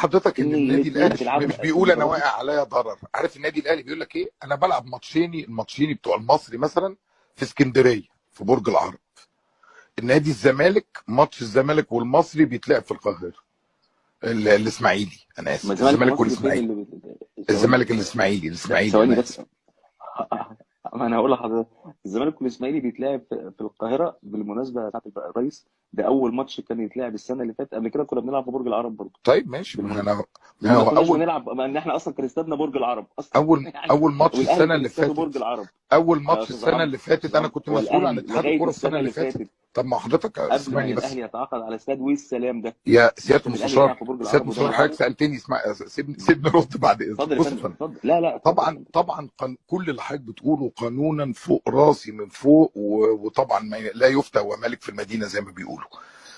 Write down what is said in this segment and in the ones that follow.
حضرتك ان ان النادي الاثنين الاهلي مش بتلعبوا بيقول انا المباراه دي. واقع عليا ضرر؟ عارف النادي الاهلي بيقول لك ايه؟ انا بلعب ماتشيني، الماتشيني بتوع المصري مثلا في اسكندريه في برج العرب. النادي الزمالك ماتش الزمالك والمصري بيتلعب في القاهره، الاسماعيلي، انا ما اسف، الزمالك الزمالك ومصر فين والاسماعيلي. اللي ثواني الزمالك الاسماعيلي، الاسماعيلي، ثواني انا بس. اسف. ما انا هقول لحضرتك، الزمالك والاسماعيلي بيتلعب في القاهره بالمناسبه ساعه الرئيس. ده اول ماتش كان يتلعب السنه اللي فاتت، قبل كده كنا بنلعب في برج العرب برضه طيب ماشي، ما بالمناسبه. انا ما وما هو كناش اول بنلعب، ما ان احنا اصلا كان استادنا برج العرب اصلا اول يعني. اول ماتش والاهلي السنه كان اللي استاده برج فاتت. العرب. اول يا ماتش استاذ السنه عمرو، اللي فاتت استاذ انا عمرو، كنت هو مسؤول عن الاهلي اتحاد لغايه الكوره السنه السنه اللي اللي فاتت. فاتت طب ما حضرتك قبل ما اسمعني بس. الاهلي يتعاقد على استاد والسلام ده، يا مش سياده كان الاهلي بيلعب المستشار، في برج سياده العرب وده المستشار، حضرتك ملعبه؟ سالتني، اسمع، سيبني رد بعد اذنك. اتفضل يا بص يا فندم، فندم، اتفضل. لا لا، اتفضل يا طبعا فندم. طبعا كل اللي حضرتك بتقوله قانونا فوق راسي من فوق، وطبعا لا يفتى ومالك في المدينه زي ما بيقولوا.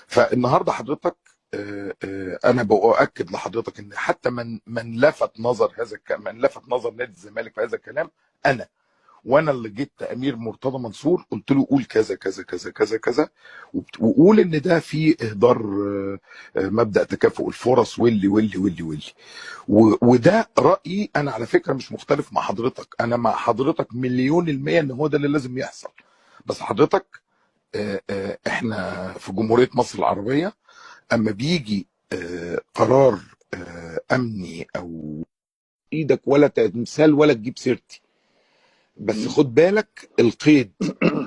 فالنهارده حضرتك، انا باكد لحضرتك ان حتى من لفت نظر من لفت نظر نادي الزمالك في هذا الكلام انا. وانا اللي جبت امير مرتضى منصور قلت له قول كذا كذا كذا كذا كذا، وقول ان ده فيه اهدار مبدأ تكافؤ الفرص، واللي وده رأيي انا على فكرة، مش مختلف مع حضرتك، انا مع حضرتك مليون المية ان هو ده اللي لازم يحصل. بس حضرتك، احنا في جمهورية مصر العربية اما بيجي قرار امني او ايدك ولا تمثال ولا تجيب سيرتي، بس خد بالك القيد،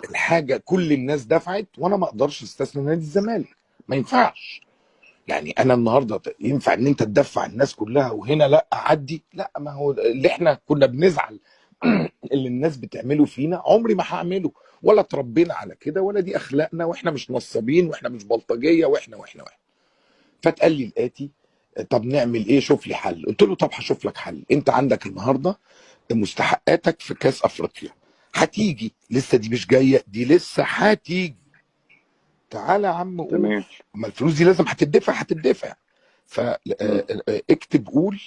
الحاجه كل الناس دفعت وانا ما اقدرش استثنى نادي الزمالك، ما ينفعش. يعني انا النهارده ينفع ان انت تدفع الناس كلها وهنا لا اعدي؟ لا، ما هو اللي احنا كنا بنزعل اللي الناس بتعمله فينا عمري ما هعمله، ولا اتربينا على كده، ولا دي اخلاقنا، واحنا مش نصابين، واحنا مش بلطجيه، واحنا. فتقال لي الاتي: طب نعمل ايه؟ شوف لي حل. قلت له طب هشوف لك حل. انت عندك النهارده مستحقاتك في كاس افريقيا هتيجي لسه، دي مش جايه، دي لسه هتيجي. تعالى يا عم قول، تمام. ما الفلوس دي لازم هتدفع. مم. فاكتب قول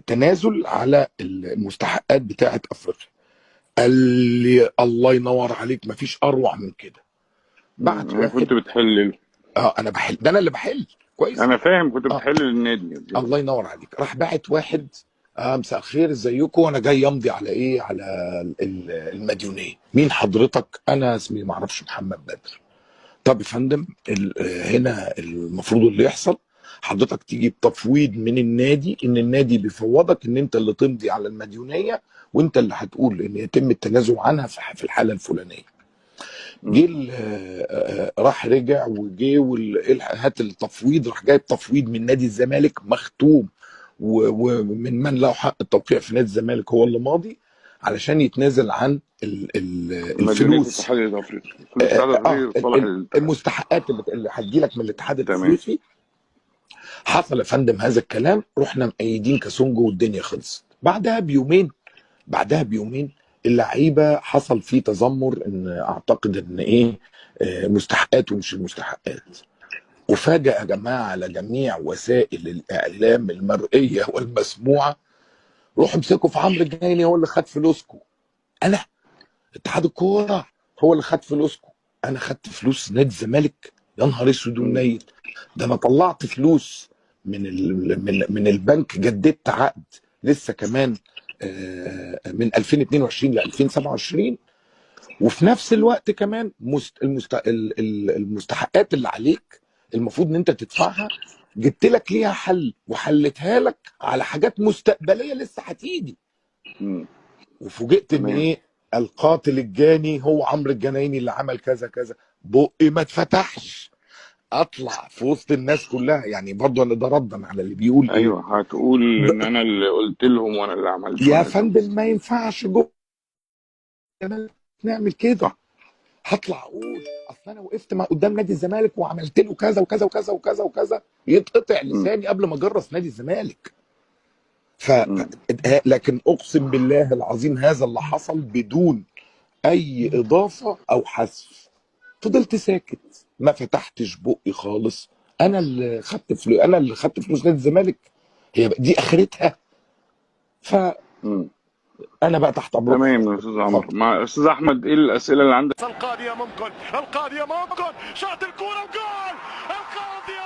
تنازل على المستحقات بتاعه افريقيا. قال لي الله ينور عليك، مفيش اروع من كده. بعت انا واحد. كنت بتحلل. انا بحل، ده انا اللي بحل كويس. انا فاهم، كنت اه، بتحلل النادي. الله ينور عليك. راح باعت واحد: مساء الخير، ازيكم، وانا جاي امضي على ايه، على المديونيه. مين حضرتك؟ انا اسمي ما اعرفش، محمد بدر. طب يا فندم، هنا المفروض اللي يحصل حضرتك تجيب تفويض من النادي، ان النادي بيفوضك ان انت اللي تمضي على المديونيه، وانت اللي هتقول ان يتم التنازل عنها في الحاله الفلانيه. مم. جه راح رجع وجه هات التفويض، راح جايب تفويض من نادي الزمالك مختوم، ومن له حق التوقيع في نادي الزمالك هو اللي ماضي علشان يتنازل عن مديونية الفلوس. الاتحاد الافريقي، فلوس الاتحاد الافريقي لصالح الاتحاد. المستحقات اللي هتجيلك من الاتحاد تمام. الافريقي. حصل يا فندم هذا الكلام، رحنا مأيدين كاسونجو والدنيا خلصت. بعدها بيومين اللعيبه حصل فيه تذمر، ان اعتقد ان ايه، مستحقات ومش المستحقات. وفاجأ يا جماعه على جميع وسائل الاعلام المرئيه والمسموعه، روحوا امسكوا في عمرو الجنايني، هو اللي خد فلوسكم. انا اتحاد الكوره هو اللي خد فلوسكم؟ انا خدت فلوس نادي الزمالك؟ يا نهار اسود مم. ومنيل. ده انا طلعت فلوس من البنك، جددت عقد لسه كمان من 2022 ل 2027. وفي نفس الوقت كمان المستحقات اللي عليك المفروض ان انت تدفعها، جبت لك ليها حل وحلتها لك على حاجات مستقبليه لسه هتيجي. مم. وفوجئت ان تمام. ايه، القاتل الجاني هو عمرو الجنايني اللي عمل كذا كذا. بقي ما اتفتحش اطلع في وسط الناس كلها، يعني برضو انا ده ردا على اللي بيقول ايه. ايوه، هتقول ب... ان انا اللي قلت لهم وانا اللي عملت يا وانا اللي فندم سويت. ما ينفعش جوه نعمل كده. صح. هطلع اقول اصل انا وقفت قدام نادي الزمالك وعملت له كذا وكذا وكذا وكذا وكذا، يتقطع مم. لساني قبل ما اجرس نادي الزمالك. ف مم. لكن اقسم بالله العظيم هذا اللي حصل بدون اي اضافه او حذف. فضلت ساكت، ما فتحتش بقي خالص. انا اللي خدت فلوس نادي الزمالك، هي دي اخرتها. فانا مم. بقى تحت امركم تمام يا حضرتك. استاذ عمرو. اتفضل. مع استاذ احمد، ايه الاسئله اللي عندك؟ القاضية ممكن، القاضية ممكن، شاط الكورة وجول، القاضية